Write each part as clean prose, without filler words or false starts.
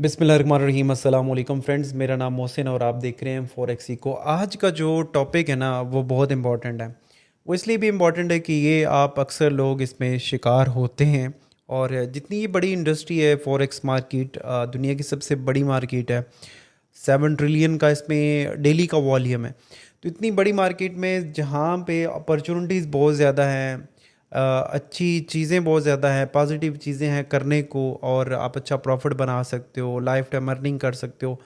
बिस्मिल्लाहिर्रहमानिर्रहीम अस्सलाम वालेकुम फ्रेंड्स, मेरा नाम मोहसिन और आप देख रहे हैं फॉरेक्सी को। आज का जो टॉपिक है ना वो बहुत इंपॉर्टेंट है। वो इसलिए भी इम्पॉर्टेंट है कि ये आप अक्सर लोग इसमें शिकार होते हैं। और जितनी ये बड़ी इंडस्ट्री है फॉरेक्स मार्केट, दुनिया की सबसे बड़ी मार्केट है। 7 ट्रिलियन का इसमें डेली का वॉल्यूम है। तो इतनी बड़ी मार्केट में जहाँ पे अपॉर्चुनिटीज़ बहुत ज़्यादा हैं, अच्छी चीज़ें बहुत ज़्यादा हैं, पॉजिटिव चीज़ें हैं करने को, और आप अच्छा प्रॉफिट बना सकते हो, लाइफ टाइम अर्निंग कर सकते हो।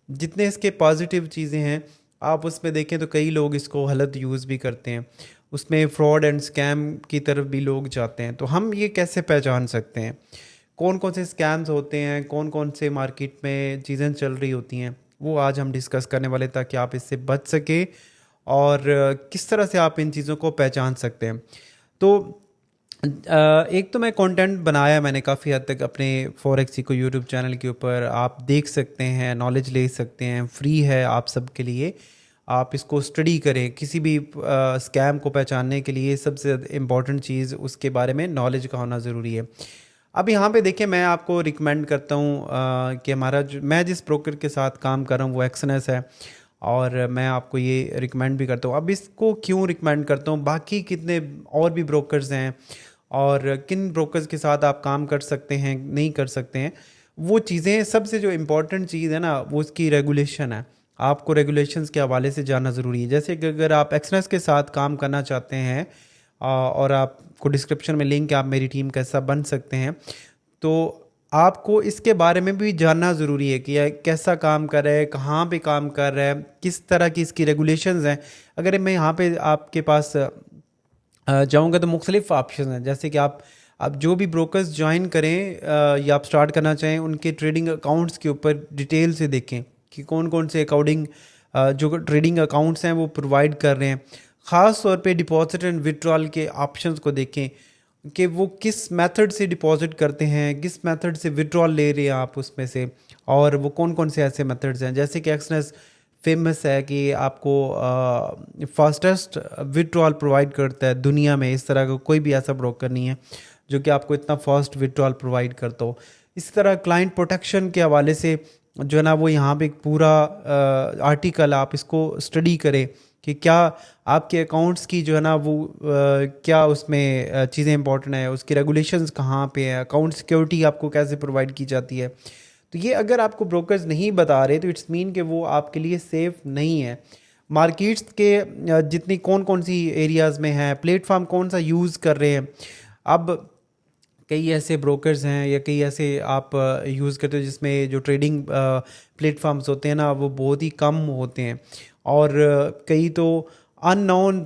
जितने इसके पॉजिटिव चीज़ें हैं आप उसमें देखें तो कई लोग इसको गलत यूज़ भी करते हैं। उसमें फ्रॉड एंड स्कैम की तरफ भी लोग जाते हैं। तो हम ये कैसे पहचान सकते हैं कौन कौन से स्कैम्स होते हैं, कौन कौन से मार्केट में चीज़ें चल रही होती हैं, वो आज हम डिस्कस करने वाले, ताकि आप इससे बच सके और किस तरह से आप इन चीज़ों को पहचान सकते हैं। तो एक तो मैं कंटेंट बनाया मैंने काफ़ी हद तक अपने फॉरेक्सी को यूट्यूब चैनल के ऊपर, आप देख सकते हैं, नॉलेज ले सकते हैं, फ्री है आप सब के लिए। आप इसको स्टडी करें। किसी भी स्कैम को पहचानने के लिए सबसे इम्पॉर्टेंट चीज़ उसके बारे में नॉलेज का होना ज़रूरी है। अब यहाँ पे देखिए, मैं आपको रिकमेंड करता हूँ कि मैं जिस ब्रोकर के साथ काम कर रहा हूँ वो एक्सनस है, और मैं आपको ये रिकमेंड भी करता हूँ। अब इसको क्यों रिकमेंड करता हूँ, बाकी कितने और भी ब्रोकर्स हैं और किन ब्रोकर्स के साथ आप काम कर सकते हैं, नहीं कर सकते हैं, वो चीज़ें, सबसे जो इम्पोर्टेंट चीज़ है ना वो उसकी रेगुलेशन है। आपको रेगुलेशंस के हवाले से जानना ज़रूरी है। जैसे कि अगर आप एक्सनस के साथ काम करना चाहते हैं, और आपको डिस्क्रिप्शन में लिंक है, आप मेरी टीम कैसा बन सकते हैं, तो आपको इसके बारे में भी जानना ज़रूरी है कि यह कैसा काम कर रहा है, कहाँ पे काम कर रहा है, किस तरह की इसकी रेगुलेशंस हैं। अगर मैं यहाँ पे आपके पास जाऊँगा तो मुख्तलिफ़ ऑप्शन हैं। जैसे कि आप जो भी ब्रोकर्स ज्वाइन करें या आप स्टार्ट करना चाहें, उनके ट्रेडिंग अकाउंट्स के ऊपर डिटेल से देखें कि कौन कौन से अकाउंटिंग जो ट्रेडिंग अकाउंट्स हैं वो प्रोवाइड कर रहे हैं। ख़ास तौर पे डिपॉजिट एंड विड्रॉल के ऑप्शंस को देखें कि वो किस मेथड से डिपॉजिट करते हैं, किस मेथड से विड्रॉल ले रहे हैं आप उसमें से, और वो कौन कौन से ऐसे मेथड्स हैं। जैसे कि एक्सनेस फेमस है कि आपको फास्टेस्ट विड्रॉल प्रोवाइड करता है दुनिया में। इस तरह का कोई भी ऐसा ब्रोकर नहीं है जो कि आपको इतना फास्ट विड्रॉल प्रोवाइड करता हो। इसी तरह क्लाइंट प्रोटेक्शन के हवाले से जो है ना, वो यहाँ पे एक पूरा आर्टिकल, आप इसको स्टडी करें कि क्या आपके अकाउंट्स की जो है ना वो क्या उसमें चीज़ें इंपॉर्टेंट है, उसकी रेगुलेशंस कहाँ पे है, अकाउंट सिक्योरिटी आपको कैसे प्रोवाइड की जाती है। तो ये अगर आपको ब्रोकर्स नहीं बता रहे तो इट्स मीन कि वो आपके लिए सेफ़ नहीं है। मार्केट्स के जितनी कौन कौन सी एरियाज़ में है, प्लेटफॉर्म कौन सा यूज़ कर रहे हैं। अब कई ऐसे ब्रोकर्स हैं या कई ऐसे आप यूज़ करते हो जिसमें जो ट्रेडिंग प्लेटफॉर्म्स होते हैं ना वो बहुत ही कम होते हैं, और कई तो अननोन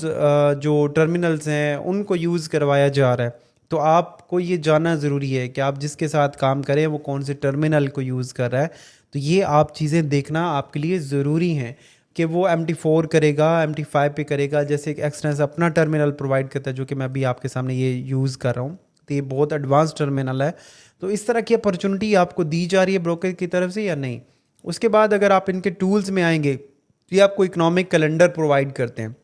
जो टर्मिनल्स हैं उनको यूज़ करवाया जा रहा है। तो आपको ये जानना ज़रूरी है कि आप जिसके साथ काम करें वो कौन से टर्मिनल को यूज़ कर रहा है। तो ये आप चीज़ें देखना आपके लिए ज़रूरी हैं कि वो MT4 करेगा, MT5 पे करेगा। जैसे एक एक्सनेस अपना टर्मिनल प्रोवाइड करता है जो कि मैं अभी आपके सामने ये यूज़ कर रहा हूँ, तो ये बहुत एडवांस टर्मिनल है। तो इस तरह की अपॉर्चुनिटी आपको दी जा रही है ब्रोकर की तरफ से या नहीं। उसके बाद अगर आप इनके टूल्स में आएंगे तो ये आपको इकोनॉमिक कैलेंडर प्रोवाइड करते हैं।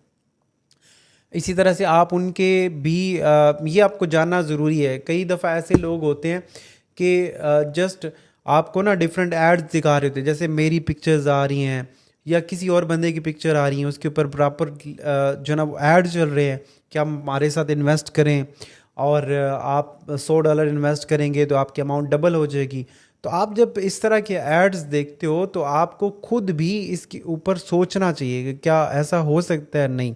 इसी तरह से आप उनके भी ये आपको जानना ज़रूरी है। कई दफ़ा ऐसे लोग होते हैं कि जस्ट आपको ना डिफरेंट एड्स दिखा रहे होते हैं, जैसे मेरी पिक्चर्स आ रही हैं या किसी और बंदे की पिक्चर आ रही है, उसके ऊपर प्रॉपर जो ना वो एड चल रहे हैं कि आप हमारे साथ इन्वेस्ट करें, और आप $100 इन्वेस्ट करेंगे तो आपकी अमाउंट डबल हो जाएगी। तो आप जब इस तरह के एड्स देखते हो तो आपको खुद भी इसके ऊपर सोचना चाहिए कि क्या ऐसा हो सकता है। नहीं,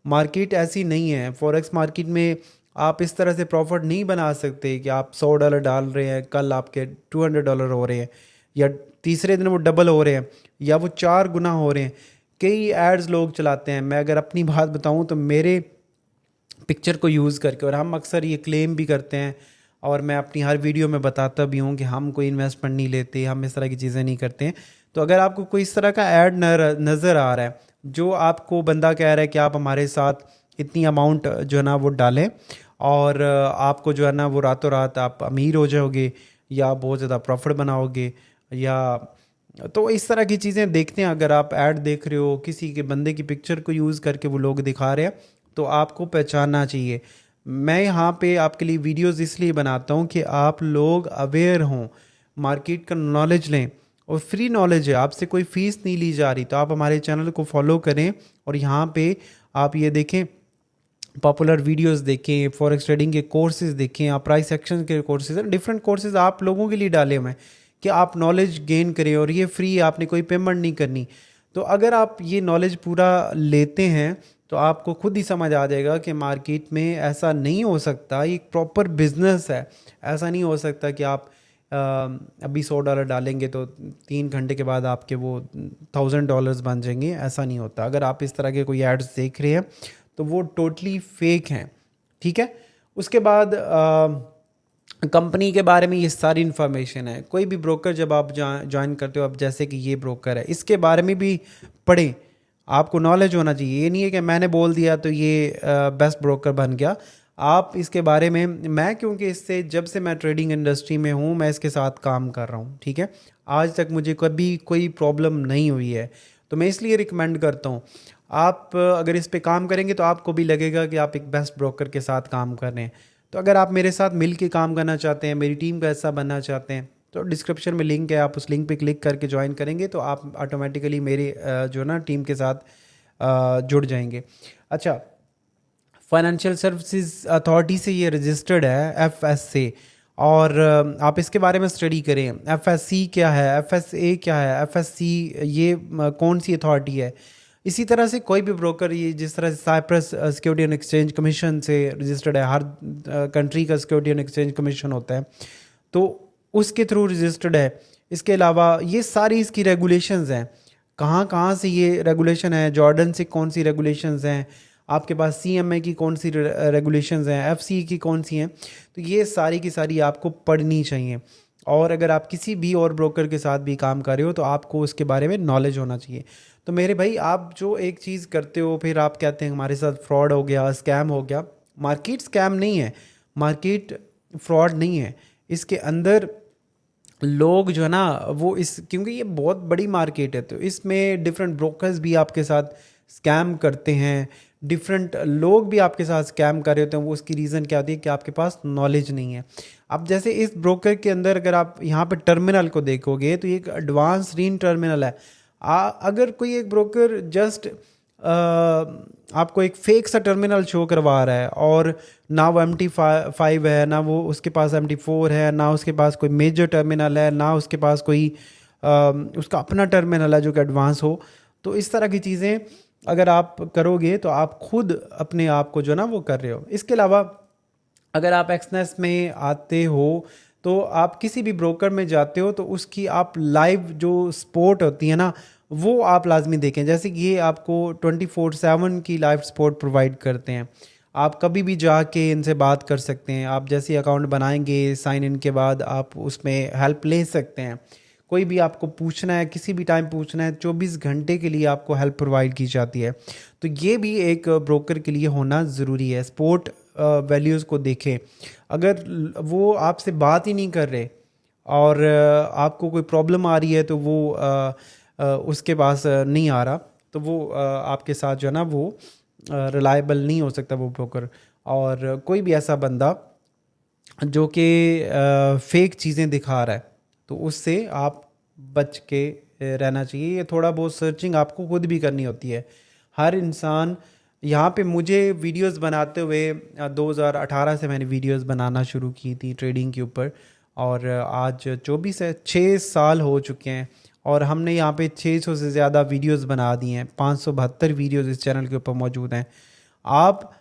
मार्केट ऐसी नहीं है। फॉरेक्स मार्केट में आप इस तरह से प्रॉफिट नहीं बना सकते कि आप $100 डाल रहे हैं, कल आपके $200 हो रहे हैं, या तीसरे दिन वो डबल हो रहे हैं, या वो 4 गुना हो रहे हैं। कई एड्स लोग चलाते हैं। मैं अगर अपनी बात बताऊं तो मेरे पिक्चर को यूज़ करके, और हम अक्सर ये क्लेम भी करते हैं और मैं अपनी हर वीडियो में बताता भी हूँ कि हम कोई इन्वेस्टमेंट नहीं लेते, हम इस तरह की चीज़ें नहीं करते हैं। तो अगर आपको कोई इस तरह का ऐड नज़र आ रहा है जो आपको बंदा कह रहा है कि आप हमारे साथ इतनी अमाउंट जो है ना वो डालें, और आपको जो है ना वो रातों रात आप अमीर हो जाओगे या बहुत ज़्यादा प्रॉफिट बनाओगे, या तो इस तरह की चीज़ें देखते हैं। अगर आप ऐड देख रहे हो किसी के बंदे की पिक्चर को यूज़ करके वो लोग दिखा रहे हैं, तो आपको पहचानना चाहिए। मैं यहाँ पे आपके लिए वीडियोस इसलिए बनाता हूँ कि आप लोग अवेयर हों। मार्केट का नॉलेज लें, और फ्री नॉलेज है, आपसे कोई फ़ीस नहीं ली जा रही। तो आप हमारे चैनल को फॉलो करें और यहाँ पे आप ये देखें, पॉपुलर वीडियोस देखें, फॉरेक्स ट्रेडिंग के कोर्सेज देखें, आप प्राइस एक्शन के कोर्सेज, डिफरेंट कोर्सेज आप लोगों के लिए डाले हुए हैं कि आप नॉलेज गेन करें, और ये फ्री है, आपने कोई पेमेंट नहीं करनी। तो अगर आप ये नॉलेज पूरा लेते हैं तो आपको खुद ही समझ आ जाएगा कि मार्केट में ऐसा नहीं हो सकता, ये एक प्रॉपर बिजनेस है। ऐसा नहीं हो सकता कि आप अभी $100 डालेंगे तो 3 घंटे के बाद आपके वो $1000 बन जाएंगे, ऐसा नहीं होता। अगर आप इस तरह के कोई एड्स देख रहे हैं तो वो टोटली फेक हैं, ठीक है। उसके बाद कंपनी के बारे में ये सारी इन्फॉर्मेशन है। कोई भी ब्रोकर जब आप ज्वाइन करते हो, अब जैसे कि ये ब्रोकर है, इसके बारे में भी पढ़ें, आपको नॉलेज होना चाहिए। ये नहीं है कि मैंने बोल दिया तो ये बेस्ट ब्रोकर बन गया। आप इसके बारे में, मैं क्योंकि इससे जब से मैं ट्रेडिंग इंडस्ट्री में हूँ मैं इसके साथ काम कर रहा हूँ, ठीक है। आज तक मुझे कभी कोई प्रॉब्लम नहीं हुई है, तो मैं इसलिए रिकमेंड करता हूँ। आप अगर इस पे काम करेंगे तो आपको भी लगेगा कि आप एक बेस्ट ब्रोकर के साथ काम कर रहे हैं। तो अगर आप मेरे साथ मिल के काम करना चाहते हैं, मेरी टीम का हिस्सा बनना चाहते हैं, तो डिस्क्रिप्शन में लिंक है, आप उस लिंक पे क्लिक करके ज्वाइन करेंगे तो आप ऑटोमेटिकली मेरे जो ना टीम के साथ जुड़ जाएंगे। अच्छा, फाइनेंशियल सर्विसेज अथॉरिटी से ये रजिस्टर्ड है, FSA, और आप इसके बारे में स्टडी करें। FSC क्या है, FSA क्या है, FSC ये कौन सी अथॉरिटी है। इसी तरह से कोई भी ब्रोकर, ये जिस तरह से Cyprus securities and exchange commission से रजिस्टर्ड है, हर कंट्री का सिक्योरिटी एंड एक्सचेंज कमीशन होता है, तो उसके थ्रू रजिस्टर्ड है। इसके अलावा ये सारी इसकी रेगुलेशंस हैं, कहाँ कहाँ से ये रेगुलेशन है, जॉर्डन से कौन सी रेगुलेशंस हैं, आपके पास CMA की कौन सी रेगुलेशंस हैं, FCE की कौन सी हैं। तो ये सारी की सारी आपको पढ़नी चाहिए। और अगर आप किसी भी और ब्रोकर के साथ भी काम कर रहे हो तो आपको उसके बारे में नॉलेज होना चाहिए। तो मेरे भाई, आप जो एक चीज़ करते हो फिर आप कहते हैं हमारे साथ फ्रॉड हो गया, स्कैम हो गया। मार्केट स्कैम नहीं है, मार्केट फ्रॉड नहीं है। इसके अंदर लोग जो है ना वो क्योंकि ये बहुत बड़ी मार्केट है, तो इसमें डिफरेंट ब्रोकर्स भी आपके साथ स्कैम करते हैं, डिफरेंट लोग भी आपके साथ स्कैम कर रहे होते हैं। वो उसकी रीज़न क्या होती है कि आपके पास नॉलेज नहीं है। अब जैसे इस ब्रोकर के अंदर अगर आप यहाँ पे टर्मिनल को देखोगे तो ये एक एडवांस रीन टर्मिनल है। अगर कोई एक ब्रोकर जस्ट आपको एक फेक सा टर्मिनल शो करवा रहा है, और ना वो MT5 है, ना वो उसके पास MT4 है, ना उसके पास कोई मेजर टर्मिनल है, ना उसके पास कोई उसका अपना टर्मिनल है जो कि एडवांस हो, तो इस तरह की चीज़ें अगर आप करोगे तो आप खुद अपने आप को जो ना वो कर रहे हो। इसके अलावा अगर आप एक्सनेस में आते हो तो आप किसी भी ब्रोकर में जाते हो तो उसकी आप लाइव जो सपोर्ट होती है ना वो आप लाजमी देखें। जैसे कि ये आपको 24/7 की लाइव सपोर्ट प्रोवाइड करते हैं, आप कभी भी जाके इनसे बात कर सकते हैं। आप जैसे अकाउंट बनाएंगे साइन इन के बाद आप उसमें हेल्प ले सकते हैं। कोई भी आपको पूछना है, किसी भी टाइम पूछना है, 24 घंटे के लिए आपको हेल्प प्रोवाइड की जाती है। तो ये भी एक ब्रोकर के लिए होना ज़रूरी है। सपोर्ट वैल्यूज़ को देखें। अगर वो आपसे बात ही नहीं कर रहे और आपको कोई प्रॉब्लम आ रही है तो वो उसके पास नहीं आ रहा, तो वो आपके साथ जो है ना वो रिलायबल नहीं हो सकता वो ब्रोकर। और कोई भी ऐसा बंदा जो कि फेक चीज़ें दिखा रहा है तो उससे आप बच के रहना चाहिए। ये थोड़ा बहुत सर्चिंग आपको खुद भी करनी होती है। हर इंसान यहाँ पे, मुझे वीडियोस बनाते हुए 2018 से मैंने वीडियोस बनाना शुरू की थी ट्रेडिंग के ऊपर, और आज 24 है, 6 साल हो चुके हैं। और हमने यहाँ पे 600 से ज़्यादा वीडियोस बना दिए हैं, 572 वीडियोस इस चैनल के ऊपर मौजूद हैं। आप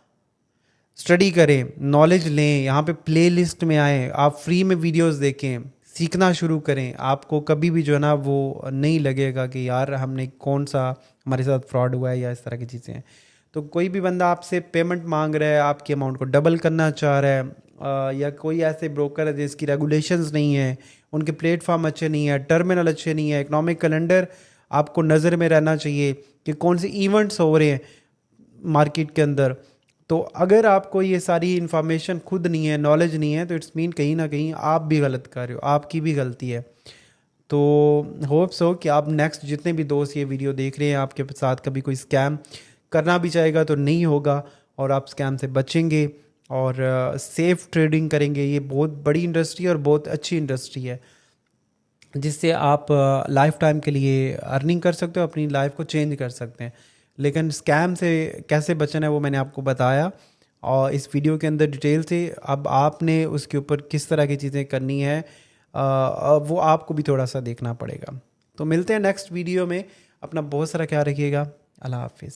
स्टडी करें, नॉलेज लें, यहाँ पे प्लेलिस्ट में आएँ, आप फ्री में वीडियोस देखें, सीखना शुरू करें। आपको कभी भी जो है ना वो नहीं लगेगा कि यार हमने कौन सा हमारे साथ फ्रॉड हुआ है या इस तरह की चीज़ें हैं। तो कोई भी बंदा आपसे पेमेंट मांग रहा है, आपके अमाउंट को डबल करना चाह रहा है, या कोई ऐसे ब्रोकर है जिसकी रेगुलेशंस नहीं है, उनके प्लेटफॉर्म अच्छे नहीं है, टर्मिनल अच्छे नहीं है, इकोनॉमिक कैलेंडर आपको नज़र में रहना चाहिए कि कौन से इवेंट्स हो रहे हैं मार्केट के अंदर। तो अगर आपको ये सारी इन्फॉर्मेशन खुद नहीं है, नॉलेज नहीं है, तो इट्स मीन कहीं ना कहीं आप भी गलत कर रहे हो, आपकी भी गलती है। तो होप सो कि आप नेक्स्ट जितने भी दोस्त ये वीडियो देख रहे हैं, आपके साथ कभी कोई स्कैम करना भी चाहेगा तो नहीं होगा, और आप स्कैम से बचेंगे और सेफ़ ट्रेडिंग करेंगे। ये बहुत बड़ी इंडस्ट्री है और बहुत अच्छी इंडस्ट्री है। जिससे आप लाइफ टाइम के लिए अर्निंग कर सकते हो, अपनी लाइफ को चेंज कर सकते हैं। लेकिन स्कैम से कैसे बचना है वो मैंने आपको बताया और इस वीडियो के अंदर डिटेल से। अब आपने उसके ऊपर किस तरह की चीज़ें करनी है वो आपको भी थोड़ा सा देखना पड़ेगा। तो मिलते हैं नेक्स्ट वीडियो में। अपना बहुत सारा ख्याल रखिएगा। अल्लाह हाफिज़।